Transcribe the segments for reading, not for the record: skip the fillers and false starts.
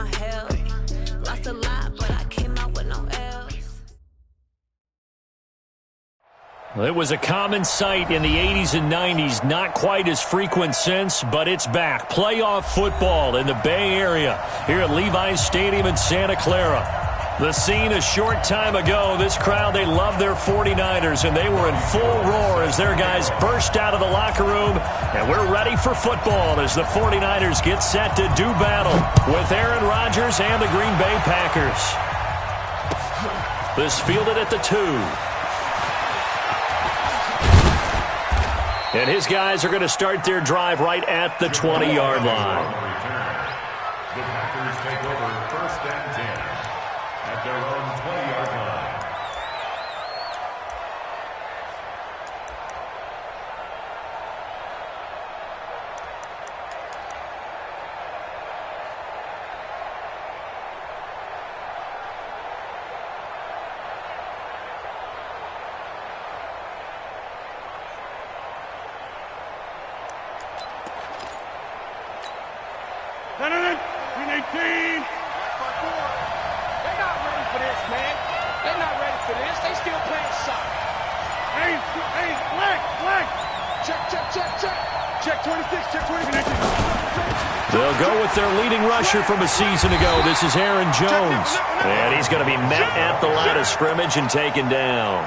my health. Lost a lot, but I came out with no L's. It was a common sight in the 80s and 90s, not quite as frequent since, but it's back. Playoff football in the Bay Area here at Levi's Stadium in Santa Clara. The scene a short time ago, this crowd, they love their 49ers, and they were in full roar as their guys burst out of the locker room, and we're ready for football as the 49ers get set to do battle with Aaron Rodgers and the Green Bay Packers. This fielded at the 2. And his guys are going to start their drive right at the 20-yard line. The Packers take over 1st and 10 at their own 20-yard line. Green 18. They're not ready for this, man. They're not ready for this. They still playing soccer. Hey, flag. Check 26, check 26. They'll go with their leading rusher from a season ago. This is Aaron Jones. And he's going to be met at the line of scrimmage and taken down.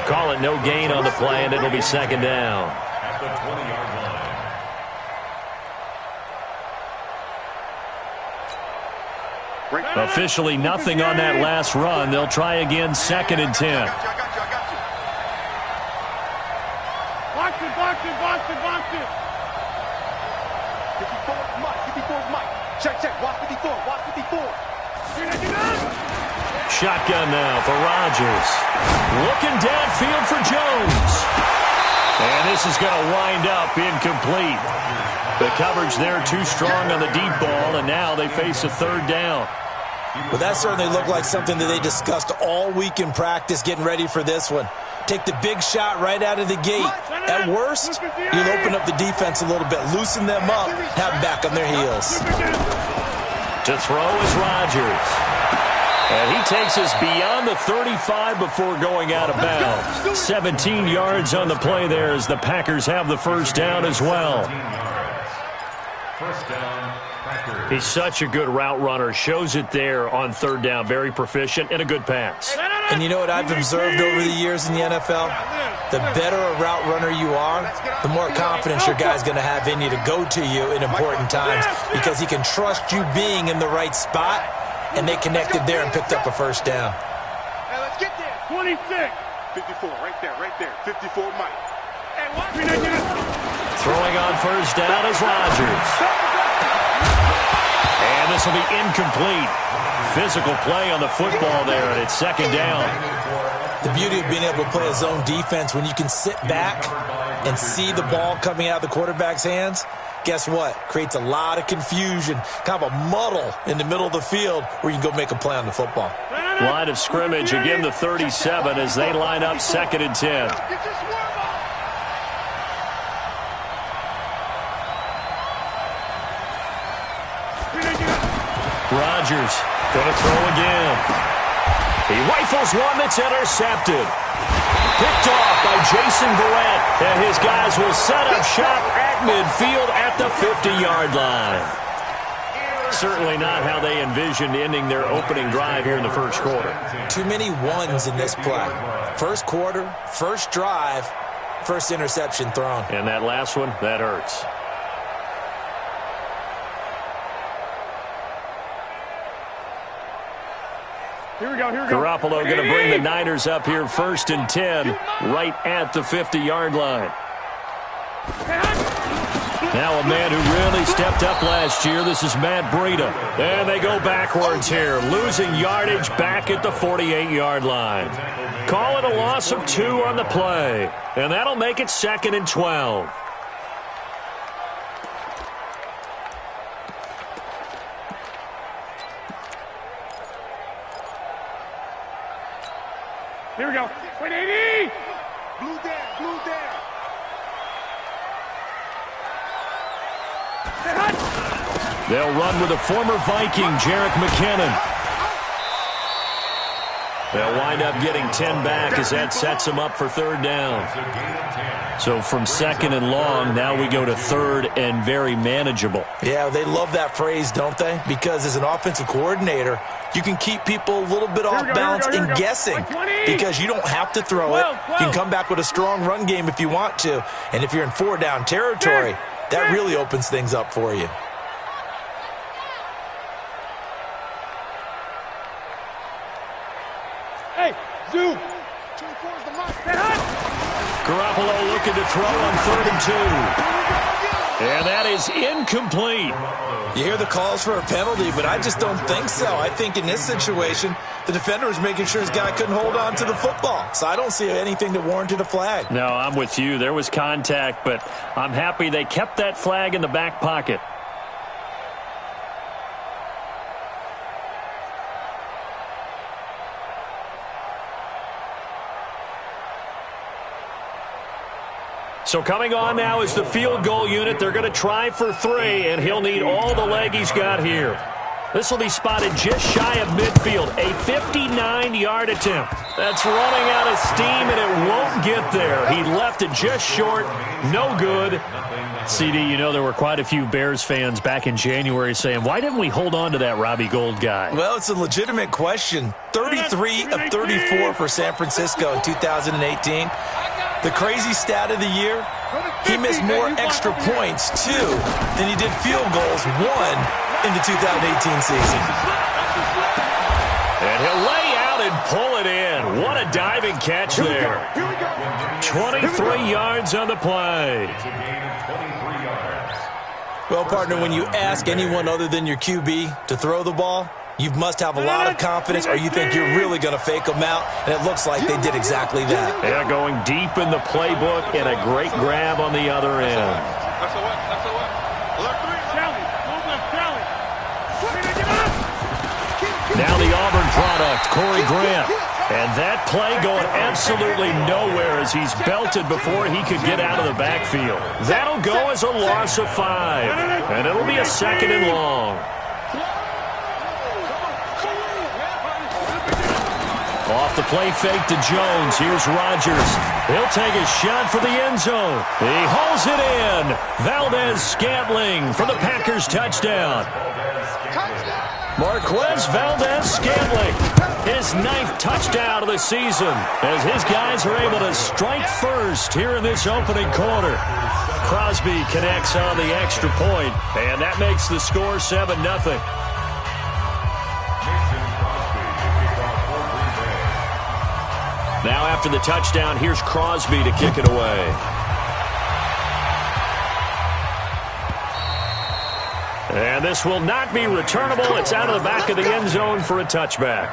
Call it no gain on the play, and it'll be 2nd down. At the 20-yard line. Officially nothing on that last run. They'll try again, 2nd and 10. Box it. 54's Mike. Check. Watch 54. Shotgun now for Rodgers. Looking downfield for Jones. And this is going to wind up incomplete. The coverage there too strong on the deep ball, and now they face a 3rd down. Well, that certainly looked like something that they discussed all week in practice getting ready for this one. Take the big shot right out of the gate. At worst, you'll open up the defense a little bit, loosen them up, have them back on their heels. To throw is Rodgers. And he takes us beyond the 35 before going out of bounds. 17 yards on the play there as the Packers have the 1st down as well. 1st down, Packers. He's such a good route runner. Shows it there on 3rd down. Very proficient and a good pass. And you know what I've observed over the years in the NFL? The better a route runner you are, the more confidence your guy's going to have in you to go to you in important times because he can trust you being in the right spot, and they connected there and picked up a 1st down. Now let's get there. 26. 54, right there. 54 Mike. Hey, watch me. Throwing on 1st down is Rodgers. And this will be incomplete. Physical play on the football there, and it's 2nd down. The beauty of being able to play a zone defense when you can sit back and see the ball coming out of the quarterback's hands, guess what? Creates a lot of confusion, kind of a muddle in the middle of the field where you can go make a play on the football. Line of scrimmage, again the 37 as they line up 2nd and 10. Rodgers going to throw again. He rifles one that's intercepted. Picked off by Jason Verrett, and his guys will set up shop at midfield at the 50-yard line. Certainly not how they envisioned ending their opening drive here in the 1st quarter. Too many ones in this play. 1st quarter, 1st drive, 1st interception thrown. And that last one, that hurts. Here we go. Garoppolo going to bring the Niners up here 1st and 10 right at the 50-yard line. Now a man who really stepped up last year. This is Matt Breida. And they go backwards here, losing yardage back at the 48-yard line. Call it a loss of 2 on the play. And that'll make it 2nd and 12. Here we go. 180. Blue down. They'll run with a former Viking, Jerick McKinnon. They'll wind up getting 10 back as that sets them up for third down. So from second and long, now we go to third and very manageable. Yeah, they love that phrase, don't they? Because as an offensive coordinator, you can keep people a little bit off balance and guessing because you don't have to throw it. You can come back with a strong run game if you want to. And if you're in four-down territory, that really opens things up for you. Hey, zoom. Garoppolo looking to throw on 3rd and 2. And that is incomplete. You hear the calls for a penalty, but I just don't think so. I think in this situation, the defender was making sure his guy couldn't hold on to the football. So I don't see anything that warranted a flag. No, I'm with you. There was contact, but I'm happy they kept that flag in the back pocket. So coming on now is the field goal unit. They're going to try for 3, and he'll need all the leg he's got here. This will be spotted just shy of midfield. A 59-yard attempt. That's running out of steam, and it won't get there. He left it just short. No good. CD, you know there were quite a few Bears fans back in January saying, why didn't we hold on to that Robbie Gould guy? Well, it's a legitimate question. 33 of 34 for San Francisco in 2018. The crazy stat of the year, he missed more extra points, 2, than he did field goals, 1, in the 2018 season. And he'll lay out and pull it in. What a diving catch there. 23 yards on the play. Well, partner, when you ask anyone other than your QB to throw the ball, you must have a lot of confidence or you think you're really going to fake them out, and it looks like they did exactly that. Yeah, going deep in the playbook and a great grab on the other end. That's a what? That's a what? Left 3. Challenge. Move left, challenge. Now the Auburn product, Corey Grant. And that play going absolutely nowhere as he's belted before he could get out of the backfield. That'll go as a loss of 5. And it'll be a 2nd and long. Off the play fake to Jones. Here's Rodgers. He'll take a shot for the end zone. He hauls it in. Valdez-Scantling for the Packers touchdown. Marquez Valdez-Scantling, his 9th touchdown of the season as his guys are able to strike first here in this opening quarter. Crosby connects on the extra point, and that makes the score 7-0. Now after the touchdown, here's Crosby to kick it away. And this will not be returnable. It's out of the back of the end zone for a touchback.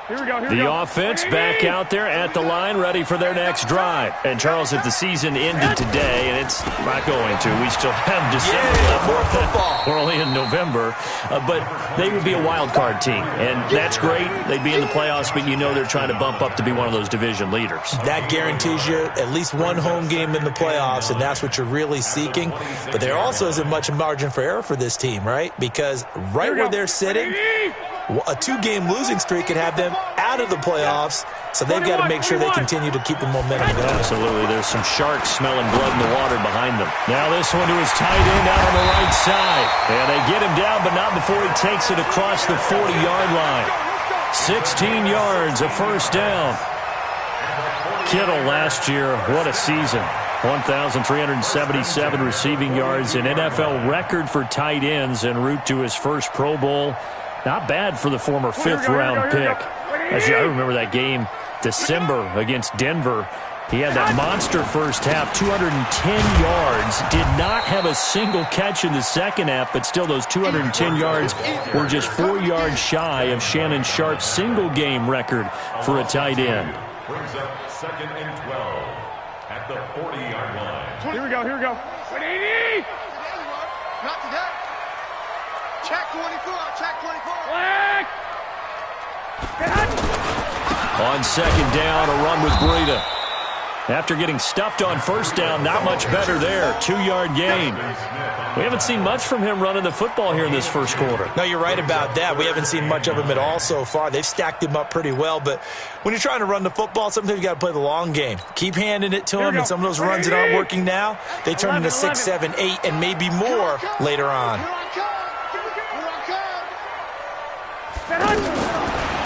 Here we go, here the we go. offense back out there at the line, ready for their next drive. And, Charles, if the season ended today, and it's not going to, we still have December left. More football. We're only in November. But they would be a wild card team. And that's great. They'd be in the playoffs, but you know they're trying to bump up to be one of those division leaders. That guarantees you at least one home game in the playoffs, and that's what you're really seeking. But there also isn't much margin for error for this team, right? Because right where they're sitting, a 2-game losing streak could have them out of the playoffs, so they've got to make sure they continue to keep the momentum going. Absolutely. There's some sharks smelling blood in the water behind them. Now this one to his tight end out on the right side. And they get him down, but not before he takes it across the 40-yard line. 16 yards, a first down. Kittle last year, what a season. 1,377 receiving yards, an NFL record for tight ends en route to his first Pro Bowl. Not bad for the former 5th-round pick. Actually, I remember that game, December, against Denver. He had that monster first half, 210 yards. Did not have a single catch in the second half, but still those 210 yards were just 4 yards shy of Shannon Sharp's single-game record for a tight end. Brings up 2nd and 12 at the 40-yard line. Here we go, here we go. 180! Not today. Check 24, check 24. Black! On second down, a run with Breida. After getting stuffed on first down, not much better there. 2-yard gain. We haven't seen much from him running the football here in this first quarter. No, you're right about that. We haven't seen much of him at all so far. They've stacked him up pretty well, but when you're trying to run the football, sometimes you got to play the long game. Keep handing it to him, and some of those runs that aren't working now, they turn into 6, 7, 8, and maybe more later on.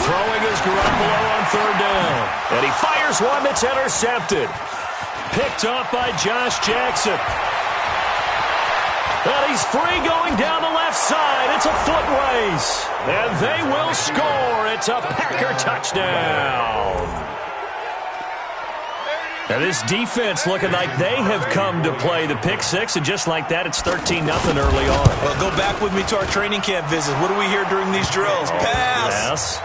Throwing is Garoppolo on third down. And he fires one that's intercepted. Picked off by Josh Jackson. And he's free going down the left side. It's a foot race. And they will score. It's a Packer touchdown. Now this defense looking like they have come to play the pick six, and just like that, it's 13-0 early on. Well, go back with me to our training camp visit. What do we hear during these drills? Pass. Yes.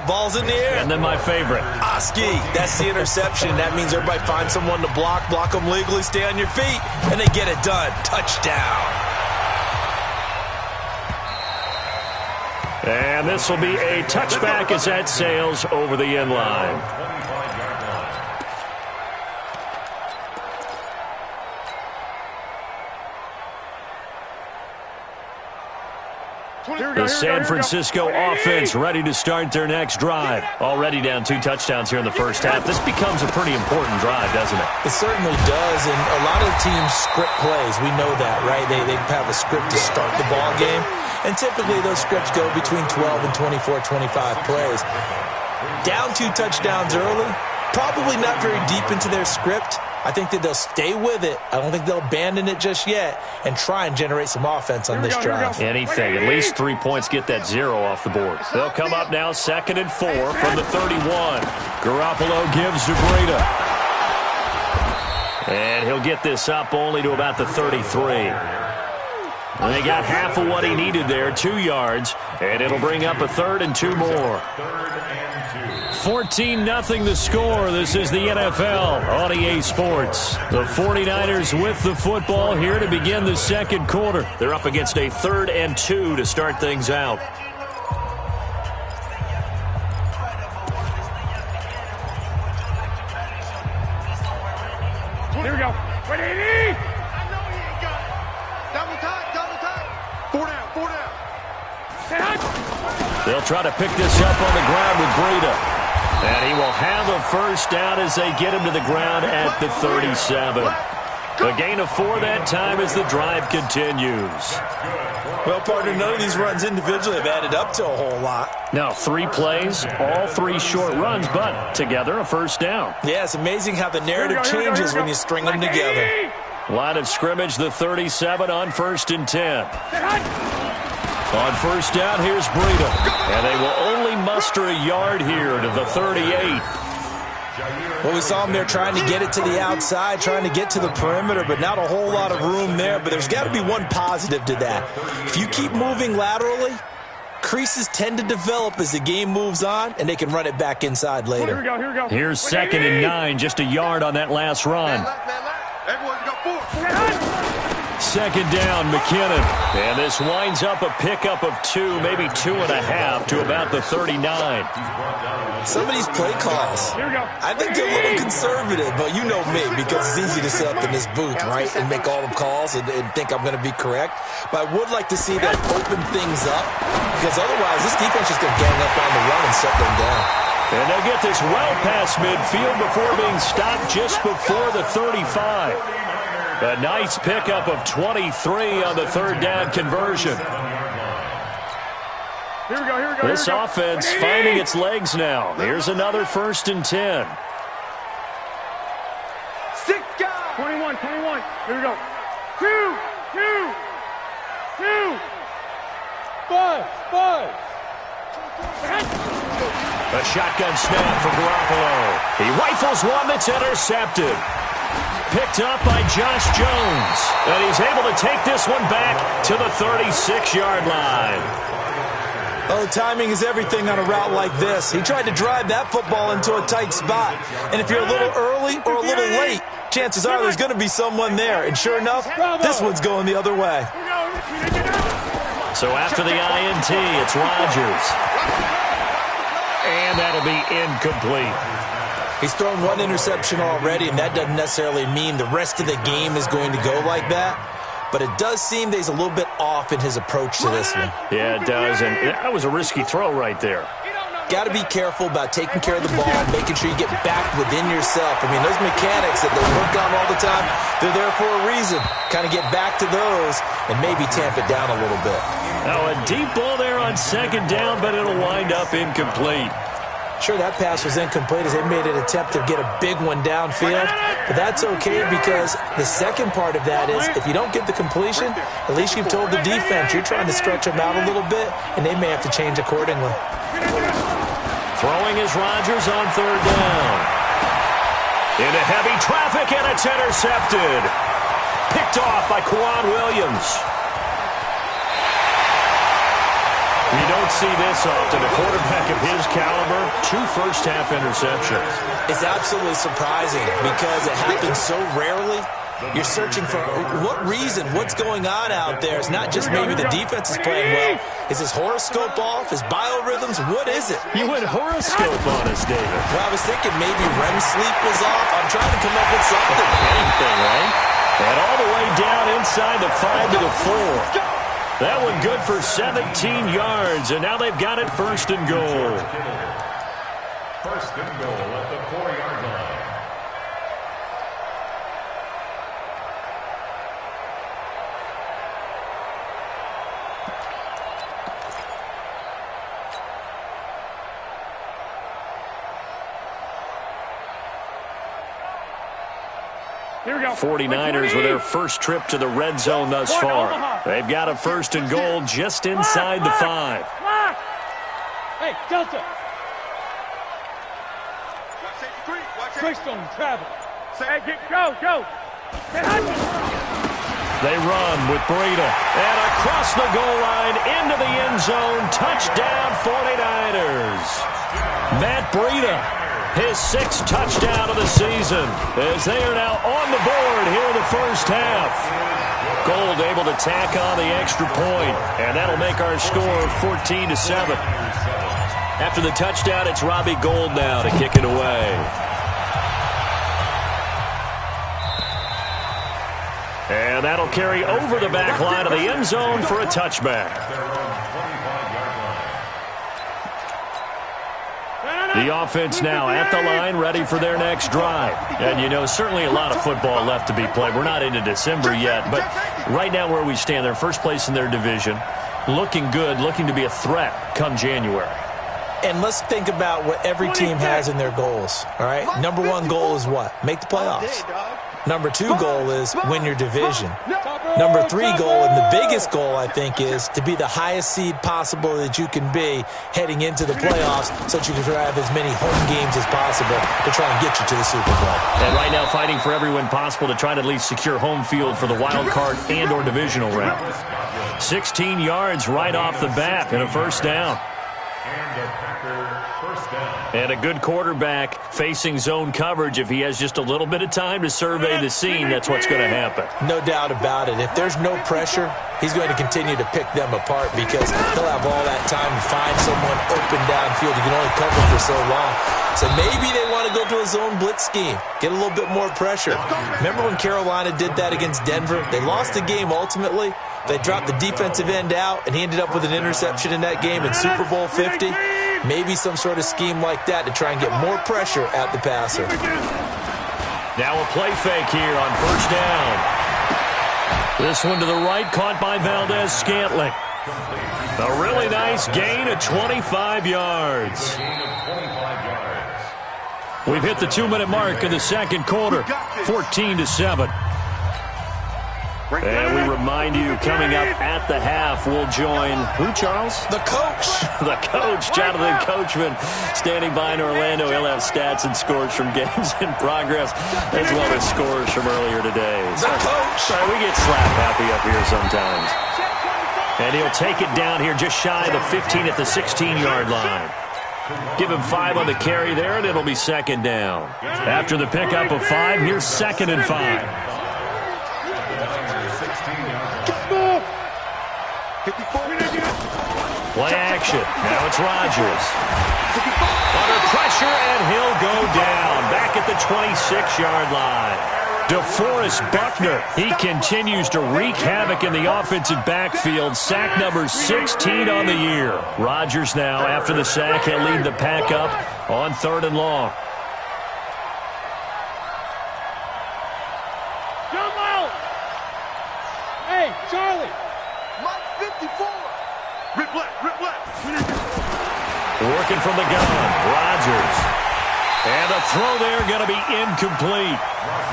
Ball's in the air. And then my favorite. Oski, that's the interception. That means everybody finds someone to block them legally, stay on your feet, and they get it done. Touchdown. And this will be a touchback as that sails over the end line. The San Francisco offense ready to start their next drive. Already down 2 touchdowns here in the first half. This becomes a pretty important drive, doesn't it? It certainly does, and a lot of teams script plays. We know that, right? They have a script to start the ball game, and typically those scripts go between 12 and 24, 25 plays. Down 2 touchdowns early, probably not very deep into their script. I think that they'll stay with it. I don't think they'll abandon it just yet and try and generate some offense on this drive. Anything. At least 3 points get that 0 off the board. They'll come up now 2nd and 4 from the 31. Garoppolo gives to Breida. And he'll get this up only to about the 33. And they got half of what he needed there, 2 yards. And it'll bring up a 3rd and 2 more. 14-0 the score. This is the NFL on EA Sports. The 49ers with the football here to begin the second quarter. They're up against a 3rd and 2 to start things out. Here we go. Wait, I know he ain't got it. Double time. 4 down. They'll try to pick this up on the ground with Breida. And he will have a first down as they get him to the ground at the 37. A gain of 4 that time as the drive continues. Well, partner, none of these runs individually have added up to a whole lot. Now 3 plays, all 3 short runs, but together a first down. Yeah, it's amazing how the narrative changes when you string them together. Line of scrimmage, the 37 on 1st and 10. On first down, here's Breida. And they will only muster a yard here to the 38. Well, we saw him there trying to get it to the outside, trying to get to the perimeter, but not a whole lot of room there. But there's got to be one positive to that. If you keep moving laterally, creases tend to develop as the game moves on, and they can run it back inside later. Here we go. Here's 2nd and 9, just a yard on that last run. Everyone's got 4. 2nd down, McKinnon. And this winds up a pickup of 2, maybe 2.5 to about the 39. Some of these play calls, I think they're a little conservative, but you know me, because it's easy to sit up in this booth, right, and make all the calls and think I'm going to be correct. But I would like to see them open things up, because otherwise this defense is going to gang up on the run and shut them down. And they'll get this well past midfield before being stopped just before the 35. A nice pickup of 23 on the 3rd down conversion. Here we go. This offense finding its legs now. Here's another 1st and 10. 6 guys. 21. Here we go. 2. 5. A shotgun snap for Garoppolo. He rifles one that's intercepted. Picked up by Josh Jones. And he's able to take this one back to the 36-yard line. Oh, timing is everything on a route like this. He tried to drive that football into a tight spot. And if you're a little early or a little late, chances are there's going to be someone there. And sure enough, this one's going the other way. So after the INT, it's Rodgers. And that'll be incomplete. He's thrown one interception already, and that doesn't necessarily mean the rest of the game is going to go like that. But it does seem that he's a little bit off in his approach to this one. Yeah, it does, and that was a risky throw right there. Got to be careful about taking care of the ball, making sure you get back within yourself. I mean, those mechanics that they work on all the time, they're there for a reason. Kind of get back to those and maybe tamp it down a little bit. Now, a deep ball there on second down, but it'll wind up incomplete. Sure, that pass was incomplete as they made an attempt to get a big one downfield. But that's okay because the second part of that is if you don't get the completion, at least you've told the defense you're trying to stretch them out a little bit, and they may have to change accordingly. Throwing is Rodgers on third down. Into heavy traffic, and it's intercepted. Picked off by Quan Williams. You don't see this often. A quarterback of his caliber, 2 first-half interceptions. It's absolutely surprising because it happens so rarely. You're searching for what reason, what's going on out there. It's not just maybe the defense is playing well. Is his horoscope off? His biorhythms? What is it? You went horoscope on us, David. Well, I was thinking maybe REM sleep was off. I'm trying to come up with something. Anything, right? And all the way down inside the 5 to the 4. That one good for 17 yards, and now they've got it first and goal. First and goal at the 4-yard line. Here we go. 49ers with their first trip to the red zone thus far. They've got a first and goal just inside the 5. Hey, Delta. Greystone, travel. Hey, go. They run with Breida. And across the goal line into the end zone. Touchdown 49ers. Matt Breida. His 6th touchdown of the season as they are now on the board here in the first half. Gold able to tack on the extra point, and that'll make our score 14-7. After the touchdown, it's Robbie Gould now to kick it away. And that'll carry over the back line of the end zone for a touchback. The offense now at the line, ready for their next drive. And, you know, certainly a lot of football left to be played. We're not into December yet, but right now where we stand, they're first place in their division, looking good, looking to be a threat come January. And let's think about what every team has in their goals, all right? Number 1 goal is what? Make the playoffs. Number 2 goal is win your division. Number 3 goal, and the biggest goal, I think, is to be the highest seed possible that you can be heading into the playoffs so that you can have as many home games as possible to try and get you to the Super Bowl. And right now fighting for every win possible to try to at least secure home field for the wild card and or divisional round. 16 yards right off the bat and a first down. And a good quarterback facing zone coverage. If he has just a little bit of time to survey the scene, that's what's going to happen. No doubt about it. If there's no pressure, he's going to continue to pick them apart because he'll have all that time to find someone open downfield. You can only cover for so long. So maybe they want to go to a zone blitz scheme, get a little bit more pressure. Remember when Carolina did that against Denver? They lost the game ultimately. They dropped the defensive end out, and he ended up with an interception in that game in Super Bowl 50. Maybe some sort of scheme like that to try and get more pressure at the passer. Now a play fake here on first down. This one to the right, caught by Valdez-Scantling. A really nice gain of 25 yards. We've hit the 2-minute mark in the second quarter, 14-7. And we remind you, coming up at the half, we'll join who, Charles? The coach. The coach, Jonathan Coachman, standing by in Orlando. He'll have stats and scores from games in progress, as well as scores from earlier today. The coach. Sorry, we get slap happy up here sometimes. And he'll take it down here just shy of the 15 at the 16-yard line. Give him 5 on the carry there, and it'll be second down. After the pickup of 5, here's 2nd and 5. Play action. Now it's Rodgers. Under pressure, and he'll go down. Back at the 26-yard line. DeForest Buckner, he continues to wreak havoc in the offensive backfield. Sack number 16 on the year. Rodgers now, after the sack, he'll lead the pack up on 3rd and long. Jump out! Hey, Charlie! Mike 54. Rip left. Working from the gun, Rodgers. And the throw there going to be incomplete.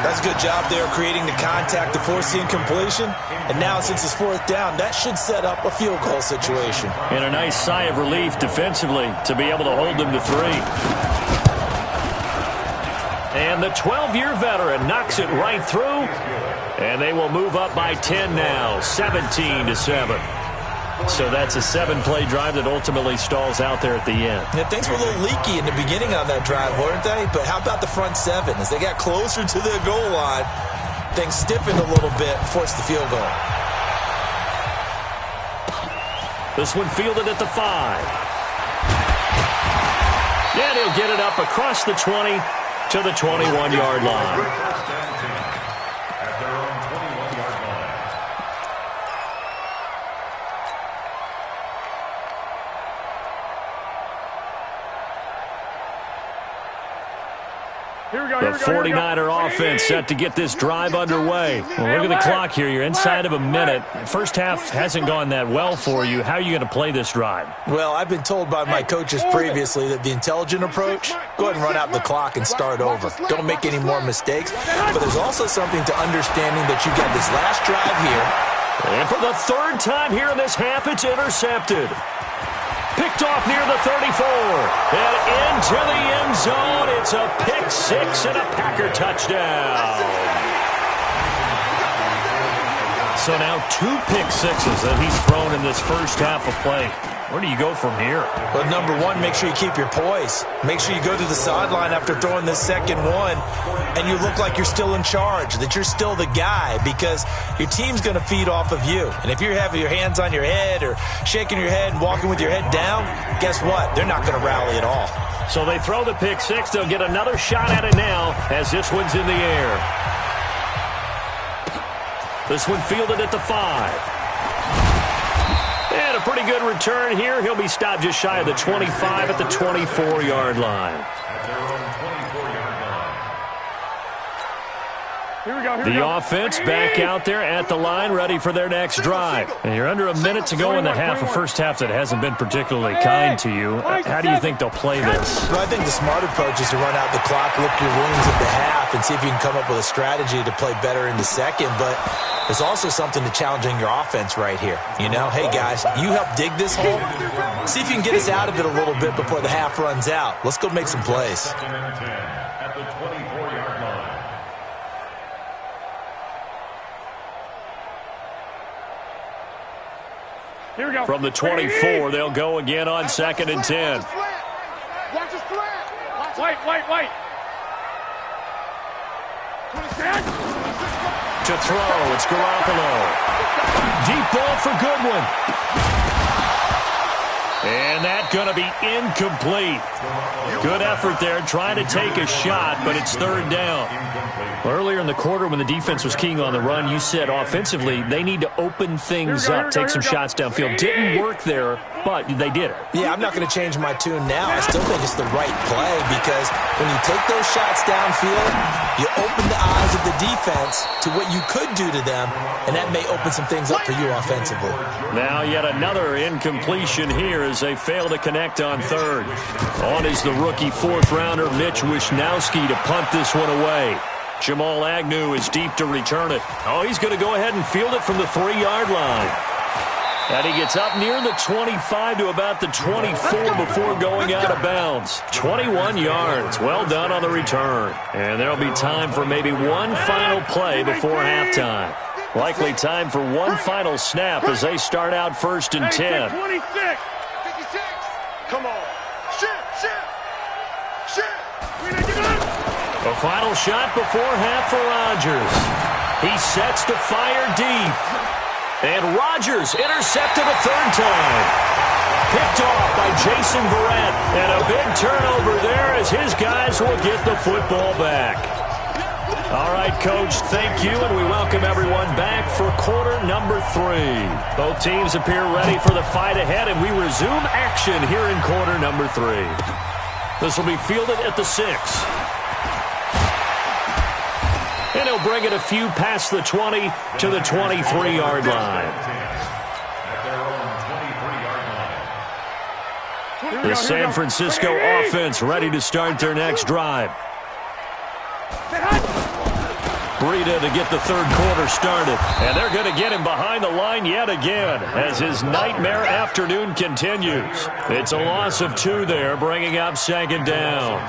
That's a good job there creating the contact to force the incompletion. And now since it's 4th down, that should set up a field goal situation. And a nice sigh of relief defensively to be able to hold them to 3. And the 12-year veteran knocks it right through. And they will move up by 10 now, 17-7. So that's a 7-play drive that ultimately stalls out there at the end. Yeah, things were a little leaky in the beginning on that drive, weren't they? But how about the front 7? As they got closer to the goal line, things stiffened a little bit, forced the field goal. This one fielded at the 5. And he'll get it up across the 20 to the 21-yard line. The 49er offense set to get this drive underway. Well, look at the clock here. You're inside of a minute. First half hasn't gone that well for you. How are you going to play this drive? Well, I've been told by my coaches previously that the intelligent approach, go ahead and run out the clock and start over. Don't make any more mistakes. But there's also something to understanding that you got this last drive here. And for the 3rd time here in this half, it's intercepted. Picked off near the 34. And into the end zone. It's a pick 6 and a Packer touchdown. So now 2 pick sixes that he's thrown in this first half of play. Where do you go from here? Well, number one, make sure you keep your poise. Make sure you go to the sideline after throwing this second one, and you look like you're still in charge, that you're still the guy, because your team's going to feed off of you. And if you're having your hands on your head or shaking your head and walking with your head down, guess what? They're not going to rally at all. So they throw the pick 6. They'll get another shot at it now as this one's in the air. This one fielded at the 5. And a pretty good return here. He'll be stopped just shy of the 25 at the 24-yard line. The offense back out there at the line, ready for their next drive. And you're under a minute to go in the half, a first half that hasn't been particularly kind to you. How do you think they'll play this? Well, I think the smart approach is to run out the clock, lick your wounds at the half, and see if you can come up with a strategy to play better in the second. But there's also something to challenging your offense right here. You know, hey, guys, you help dig this hole. See if you can get us out of it a little bit before the half runs out. Let's go make some plays. At the 24-yard line. Here we go. From the 24, they'll go again on 2nd and 10. Watch his slant. Wait. To throw, it's Garoppolo. Deep ball for Goodwin. And that's going to be incomplete. Good effort there, trying to take a shot, but it's 3rd down. Earlier in the quarter when the defense was keying on the run, you said offensively they need to open things up, take some shots downfield. Didn't work there, but they did it. Yeah, I'm not going to change my tune now. I still think it's the right play because when you take those shots downfield, you open the eyes of the defense to what you could do to them, and that may open some things up for you offensively. Now yet another incompletion here as they fail to connect on 3rd. On is the rookie 4th-rounder Mitch Wishnowsky to punt this one away. Jamal Agnew is deep to return it. Oh, he's going to go ahead and field it from the 3-yard line. And he gets up near the 25 to about the 24 before going out of bounds. 21 yards. Well done on the return. And there'll be time for maybe one final play before halftime. Likely time for one final snap as they start out 1st and 10. 26. 56. Come on. Shit. A final shot before half for Rodgers. He sets to fire deep. And Rodgers intercepted a third time. Picked off by Jason Verrett. And a big turnover there as his guys will get the football back. All right, Coach, thank you, and we welcome everyone back for quarter number 3. Both teams appear ready for the fight ahead, and we resume action here in quarter number 3. This will be fielded at the 6. And he'll bring it a few past the 20 to the 23-yard line. The San Francisco offense ready to start their next drive. Breida to get the third quarter started. And they're going to get him behind the line yet again as his nightmare afternoon continues. It's a loss of 2 there, bringing up second down.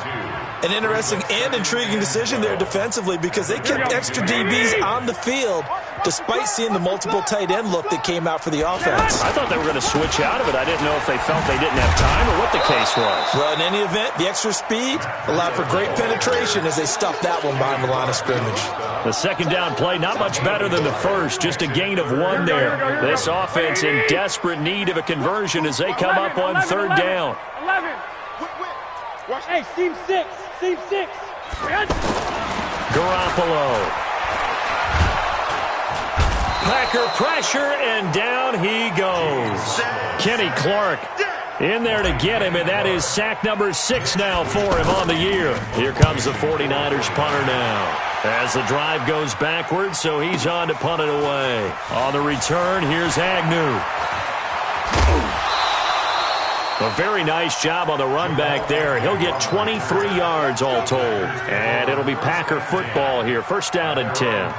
An interesting and intriguing decision there defensively because they kept extra DBs on the field despite seeing the multiple tight end look that came out for the offense. I thought they were going to switch out of it. I didn't know if they felt they didn't have time or what the case was. Well, in any event, the extra speed allowed for great penetration as they stuffed that one behind the line of scrimmage. The second down play, not much better than the first, just a gain of 1 there. This offense in desperate need of a conversion as they come up on third down. 11. Hey, seam 6. Seam 6. Garoppolo. Packer pressure, and down he goes. Kenny Clark in there to get him, and that is sack number 6 now for him on the year. Here comes the 49ers punter now. As the drive goes backwards, so he's on to punt it away. On the return, here's Agnew. A very nice job on the run back there. He'll get 23 yards all told. And it'll be Packer football here. First down and 10.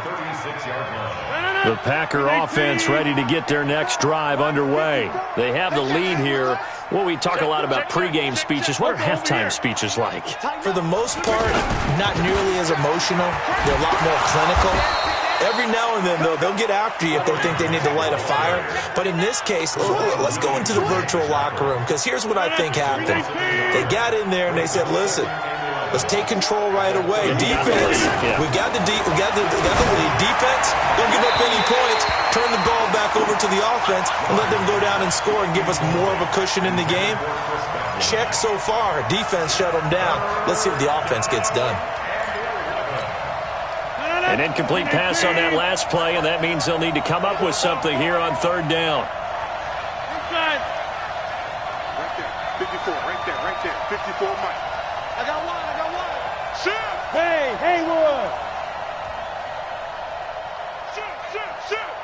The Packer offense ready to get their next drive underway. They have the lead here. Well, we talk a lot about pregame speeches. What are halftime speeches like? For the most part, not nearly as emotional. They're a lot more clinical. Every now and then, though, they'll get after you if they think they need to light a fire. But in this case, let's go into the virtual locker room, because here's what I think happened. They got in there and they said, listen, let's take control right away. Defense, we got the lead. Defense, don't give up any points. Turn the ball back over to the offense and let them go down and score and give us more of a cushion in the game. Check so far. Defense shut them down. Let's see what the offense gets done. An incomplete pass on that last play, and that means they'll need to come up with something here on third down. Inside. Right there. 54, right there. 54, Mike. I got one. Shoot! Hey, Haywood. Shoot!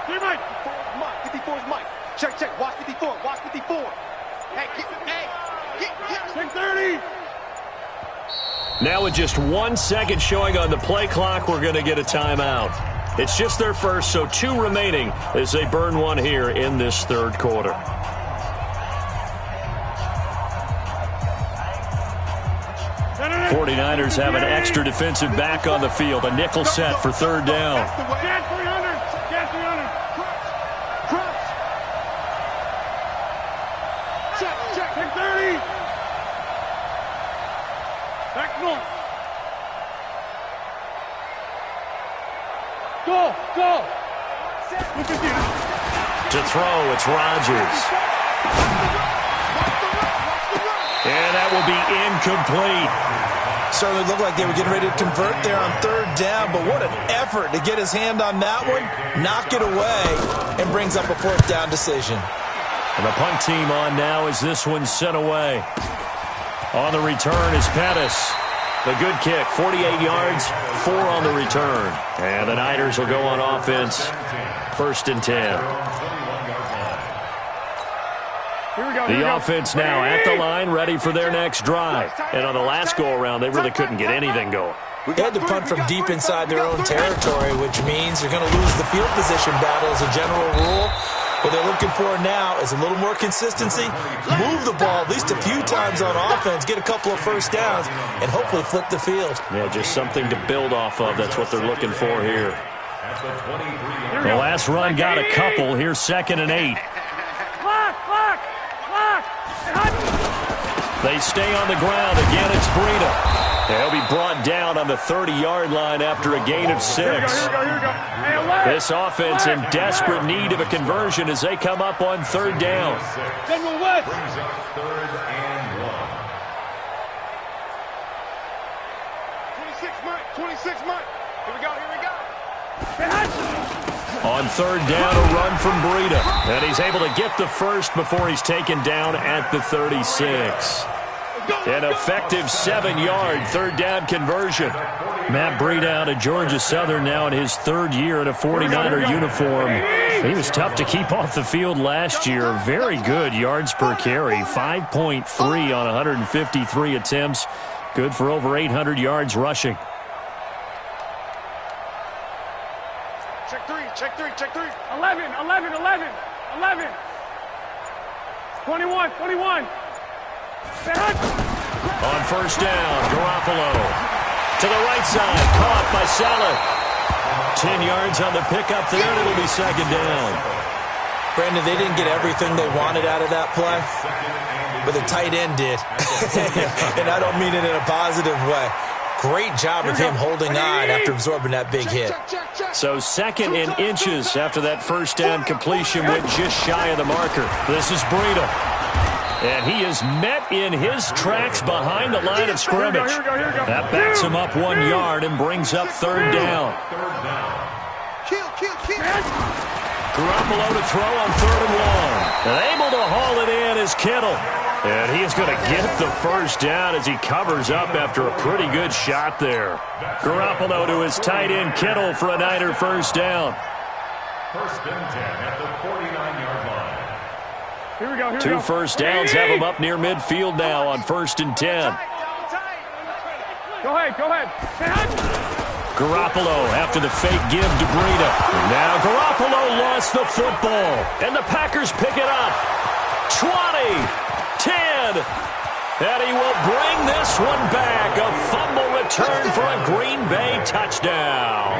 Here, Mike. 54 is Mike. Check. Watch 54. Hey, Take 30. Now with just 1 second showing on the play clock, we're going to get a timeout. It's just their first, so 2 remaining as they burn 1 here in this third quarter. '49ers have an extra defensive back on the field, a nickel set for third down. Get 300. Get 300. Crunch. Check. Take 30. Back full. Go. To throw, it's Rodgers. And that will be incomplete. Certainly looked like they were getting ready to convert there on third down, but what an effort to get his hand on that one, knock it away, and brings up a fourth down decision. And the punt team on now as this one's sent away. On the return is Pettis. The good kick, 48 yards, 4 on the return. And the Niners will go on offense, first and 10. The offense now at the line, ready for their next drive. And on the last go-around, they really couldn't get anything going. They had to punt from deep inside their own territory, which means they're going to lose the field position battle as a general rule. What they're looking for now is a little more consistency, move the ball at least a few times on offense, get a couple of first downs, and hopefully flip the field. Yeah, just something to build off of. That's what they're looking for here. The last run got a couple. Here's second and 8. They stay on the ground. Again, it's Breida. He'll be brought down on the 30-yard line after a gain of 6. Here we go. Hey, This offense in desperate need of a conversion as they come up on 3rd down. General West. Brings up 3rd and 1. 26 Mike. Here we go. On 3rd down, a run from Breida. And he's able to get the first before he's taken down at the 36. An effective 7-yard 3rd down conversion. Matt Breida out of Georgia Southern now in his 3rd year in a 49er uniform. He was tough to keep off the field last year. Very good yards per carry, 5.3 on 153 attempts. Good for over 800 yards rushing. Check three. 11. 21. On 1st down, Garoppolo to the right side, caught by Salah. 10 yards on the pickup there, and it'll be 2nd down. Brandon, they didn't get everything they wanted out of that play, but the tight end did. And I don't mean it in a positive way. Great job of him holding on after absorbing that big hit. So 2nd and inches after that 1st down completion went just shy of the marker. This is Breida. And he is met in his tracks behind the line of scrimmage. That backs him up 1 yard and brings up 3rd down. Garoppolo to throw on 3rd and 1. And able to haul it in is Kittle. And he's going to get the first down as he covers up after a pretty good shot there. Garoppolo to his tight end Kittle for a Niner first down. 1st and 10 at the 49-yard line. Here we go. 2 first downs have him up near midfield now on 1st and 10. Go ahead. Garoppolo after the fake give to Breida. Now Garoppolo lost the football, and the Packers pick it up. 20, 10, and he will bring this one back. A fumble return for a Green Bay touchdown.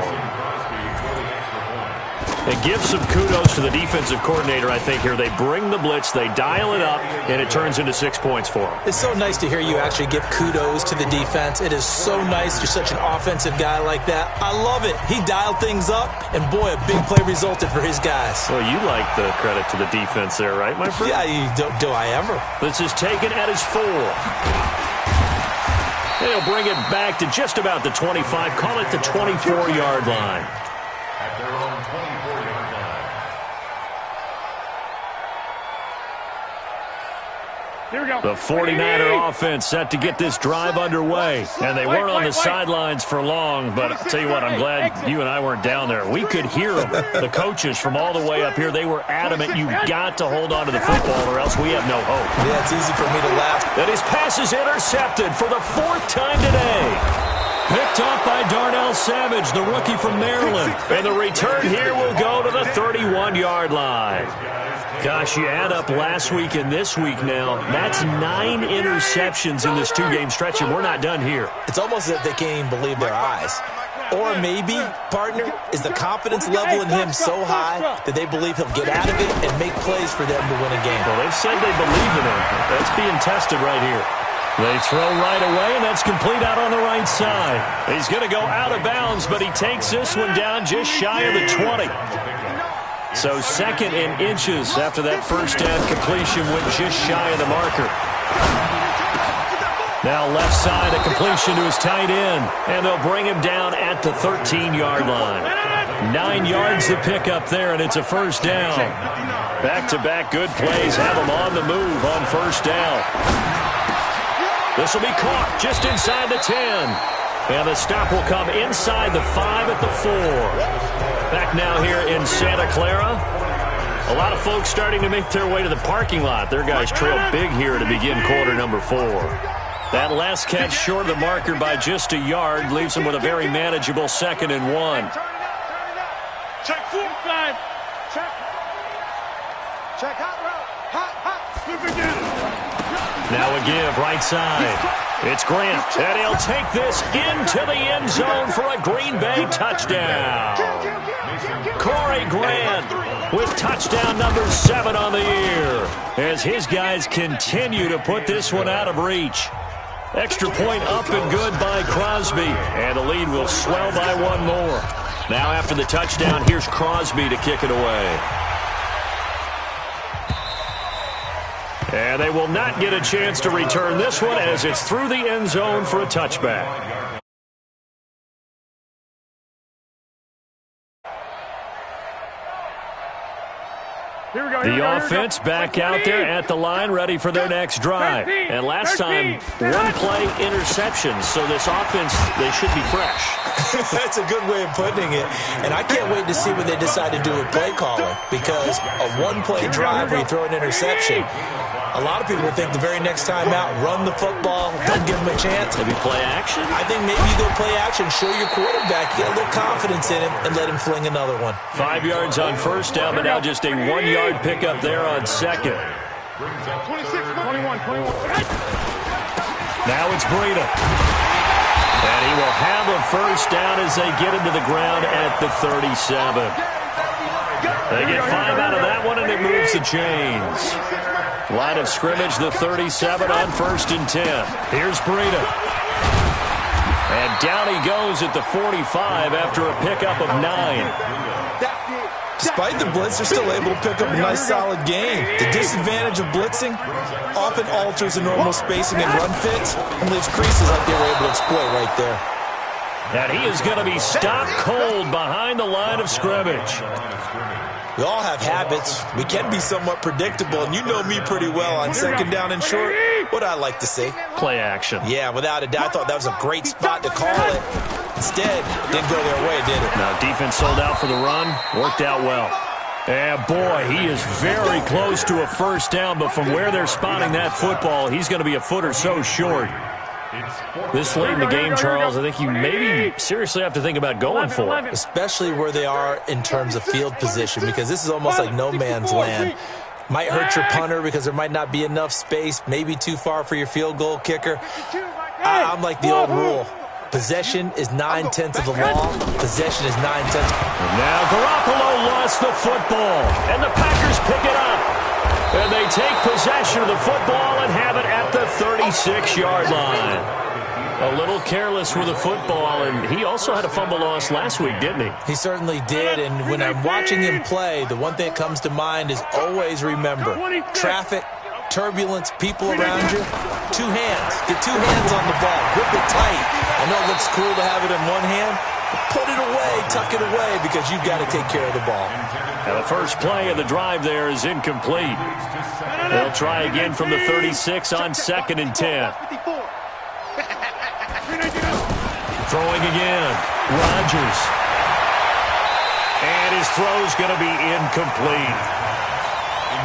It gives some kudos to the defensive coordinator, I think, here. They bring the blitz, they dial it up, and it turns into 6 points for them. It's so nice to hear you actually give kudos to the defense. It is so nice. You're such an offensive guy like that. I love it. He dialed things up, and boy, a big play resulted for his guys. Well, you like the credit to the defense there, right, my friend? Yeah, do I ever? This is taken at his 4. They'll bring it back to just about the 25. Call it the 24-yard line. At their own 24-yard line. Here we go. The 49er offense set to get this drive underway. And they weren't on the sidelines for long, but I'll tell you what, I'm glad you and I weren't down there. We could hear them. The coaches from all the way up here, they were adamant, you've got to hold on to the football or else we have no hope. Yeah, it's easy for me to laugh. And his pass is intercepted for the 4th time today. Picked up by Darnell Savage, the rookie from Maryland. And the return here will go to the 31-yard line. Gosh, you add up last week and this week now, that's 9 interceptions in this 2-game stretch, and we're not done here. It's almost as if they can't even believe their eyes. Or maybe, partner, is the confidence level in him so high that they believe he'll get out of it and make plays for them to win a game. Well, they've said they believe in him. That's being tested right here. They throw right away, and that's complete out on the right side. He's going to go out of bounds, but he takes this one down just shy of the 20. So 2nd and inches after that first down completion went just shy of the marker. Now left side, a completion to his tight end, and they'll bring him down at the 13-yard line. 9 yards to pick up there, and it's a first down. Back-to-back good plays have him on the move on first down. This will be caught just inside the 10. And the stop will come inside the 5 at the 4. Back now here in Santa Clara. A lot of folks starting to make their way to the parking lot. Their guys trail big here to begin quarter number 4. That last catch short of the marker by just a yard leaves them with a very manageable 2nd and 1. Check 4 side. Check hot route. Flip again. Now a give right side. It's Grant, and he'll take this into the end zone for a Green Bay touchdown. Corey Grant with touchdown number 7 on the year as his guys continue to put this one out of reach. Extra point up and good by Crosby. And the lead will swell by one more. Now after the touchdown, here's Crosby to kick it away. And they will not get a chance to return this one as it's through the end zone for a touchback. The offense back out there at the line, ready for their next drive. And last time, one-play interception. So this offense, they should be fresh. That's a good way of putting it. And I can't wait to see what they decide to do with play calling, because a one-play drive where you throw an interception, a lot of people would think the very next time out, run the football, don't give them a chance. Maybe play action? I think maybe you go play action, show your quarterback, get a little confidence in him, and let him fling another one. 5 yards on first down, but now just a 1-yard pickup there on second. 26, 21. Now it's Breida. And he will have a first down as they get him to the ground at the 37. They get 5 out of that one, and it moves the chains. Line of scrimmage, the 37 on 1st and 10. Here's Breida. And down he goes at the 45 after a pickup of 9. Despite the blitz, they're still able to pick up a nice solid gain. The disadvantage of blitzing often alters the normal spacing and run fits and leaves creases like they were able to exploit right there. And he is going to be stopped cold behind the line of scrimmage. We all have habits. We can be somewhat predictable, and you know me pretty well on second down and short. What I like to see? Play action. Yeah, without a doubt. I thought that was a great spot to call it. Instead, didn't go their way, did it? Now, defense sold out for the run. Worked out well. And, boy, he is very close to a first down, but from where they're spotting that football, he's going to be a foot or so short. This late in the game, Charles, I think you maybe seriously have to think about going for it. Especially where they are in terms of field position, because this is almost like no man's land. Might hurt your punter because there might not be enough space, maybe too far for your field goal kicker. I'm like the old rule. Possession is 9/10 of the law. Possession is 9/10. Now Garoppolo lost the football, and the Packers pick it up. And they take possession of the football and have it at the 36-yard line. A little careless with the football, and he also had a fumble loss last week, didn't he? He certainly did, and when I'm watching him play, the one thing that comes to mind is always remember, traffic, turbulence, people around you, 2 hands. Get 2 hands on the ball. Grip it tight. I know it looks cool to have it in one hand, but put it away, tuck it away, because you've got to take care of the ball. Now the first play of the drive there is incomplete. They'll try again from the 36 on 2nd and 10. Throwing again. Rodgers. And his throw's going to be incomplete.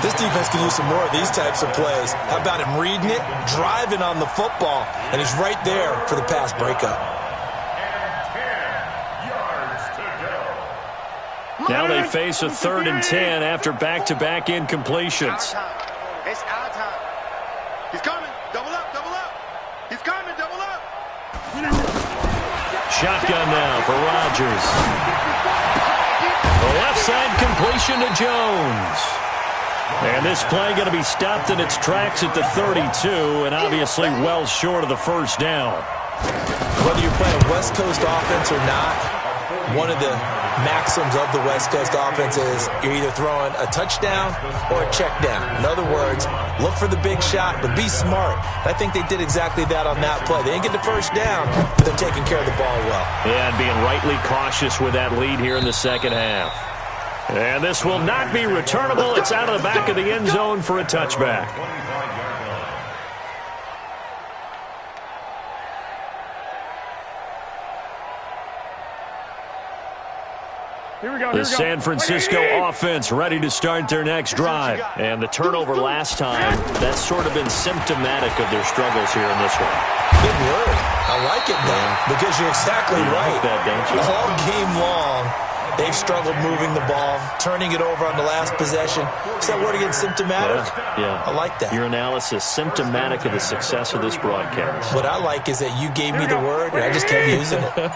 This defense can use some more of these types of plays. How about him reading it, driving on the football, and he's right there for the pass breakup. Now they face a 3rd and 10 after back-to-back incompletions. It's our time. He's coming. Double up, double up. He's coming, double up. Shotgun now for Rodgers. The left side completion to Jones. And this play going to be stopped in its tracks at the 32, and obviously well short of the first down. Whether you're playing West Coast offense or not, one of the maxims of the West Coast offense is you're either throwing a touchdown or a check down. In other words, look for the big shot, but be smart. I think they did exactly that on that play. They didn't get the first down, but they're taking care of the ball well. Yeah, and being rightly cautious with that lead here in the second half. And this will not be returnable. It's out of the back of the end zone for a touchback. The San Francisco offense ready to start their next drive. And the turnover last time, that's sort of been symptomatic of their struggles here in this one. Good word. I like it, though, because you're exactly right. Like that, don't you? All game long, they've struggled moving the ball, turning it over on the last possession. Is that word again, symptomatic? Yeah. I like that. Your analysis, symptomatic of the success of this broadcast. What I like is that you gave me the word, and I just kept using it.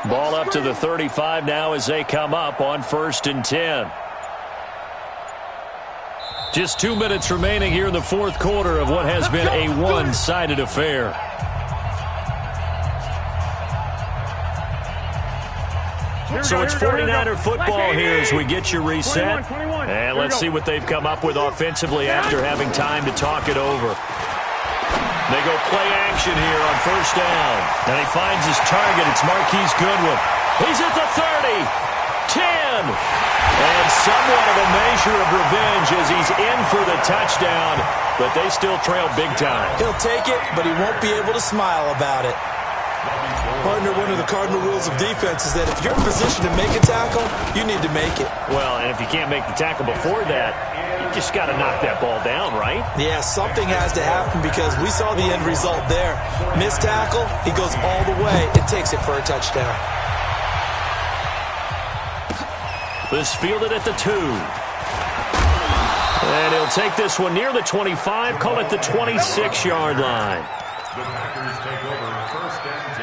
Ball up to the 35 now as they come up on 1st and 10. Just 2 minutes remaining here in the fourth quarter of what has been a one-sided affair. So it's 49er football here as we get you reset. And let's see what they've come up with offensively after having time to talk it over. They go play action here on first down. And he finds his target. It's Marquise Goodwin. He's at the 30, 10. And somewhat of a measure of revenge as he's in for the touchdown. But they still trail big time. He'll take it, but he won't be able to smile about it. Partner, one of the cardinal rules of defense is that if you're in position to make a tackle, you need to make it. Well, and if you can't make the tackle before that, you just got to knock that ball down, right? Yeah, something has to happen because we saw the end result there. Missed tackle, he goes all the way and takes it for a touchdown. This fielded at the 2. And he'll take this one near the 25, call it the 26-yard line. The Packers take over first and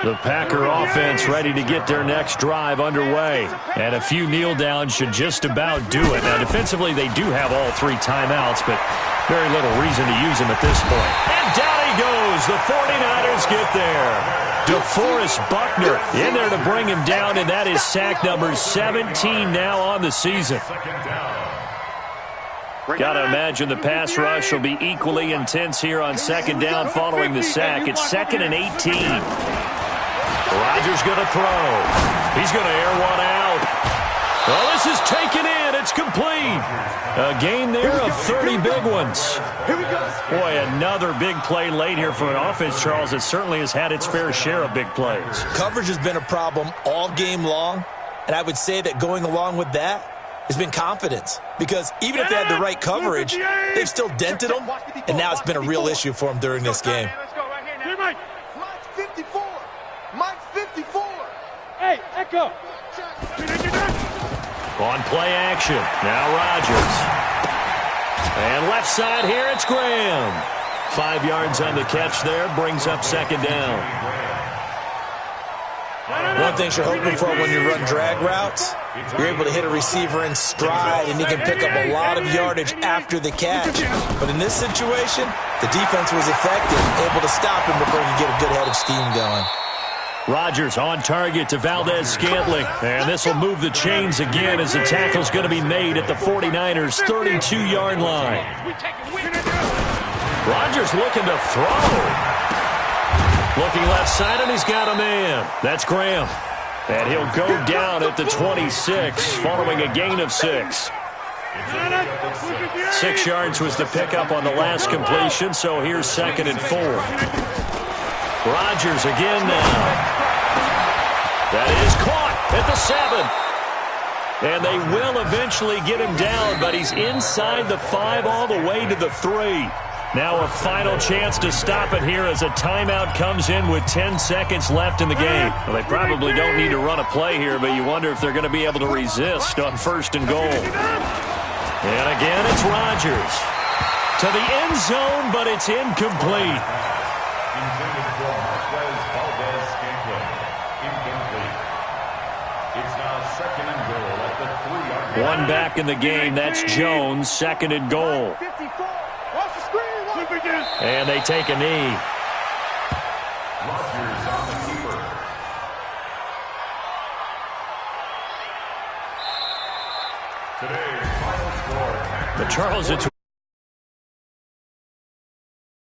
10. The Packer offense ready to get their next drive underway. And a few kneel downs should just about do it. Now, defensively, they do have all 3 timeouts, but very little reason to use them at this point. And down he goes. The 49ers get there. DeForest Buckner in there to bring him down, and that is sack number 17 now on the season. Got to imagine the pass rush will be equally intense here on second down following the sack. It's 2nd and 18. Rodgers going to throw. He's going to air one out. Well, this is taken in. It's complete. A gain there of 30 big ones. Boy, another big play late here for an offense, Charles, that certainly has had its fair share of big plays. Coverage has been a problem all game long, and I would say that going along with that has been confidence, because even if they had the right coverage, they've still dented them, and now it's been a real issue for them during this game. Mike's 54. Mike's 54. Hey, Echo. On play action, now Rodgers. And left side here, it's Graham. 5 yards on the catch there, brings up second down. One thing you're hoping for when you run drag routes, you're able to hit a receiver in stride, and he can pick up a lot of yardage after the catch. But in this situation, the defense was effective, able to stop him before he could get a good head of steam going. Rodgers on target to Valdez-Scantling. And this will move the chains again as the tackle's going to be made at the 49ers' 32-yard line. Rodgers looking to throw. Looking left side, and he's got a man. That's Graham. And he'll go down at the 26, following a gain of 6. 6 yards was the pickup on the last completion, so here's 2nd and 4. Rodgers again now. That is caught at the 7. And they will eventually get him down, but he's inside the 5 all the way to the 3. Now a final chance to stop it here as a timeout comes in with 10 seconds left in the game. Well, they probably don't need to run a play here, but you wonder if they're going to be able to resist on 1st and goal. And again, it's Rodgers. To the end zone, but it's incomplete. Intended for Valdez-Scantling. Incomplete. It's now 2nd and goal at the 3-yard line. One back in the game. That's Jones, 2nd and goal. And they take a knee. Rodgers on the keeper. Today's final score. But Charles, it's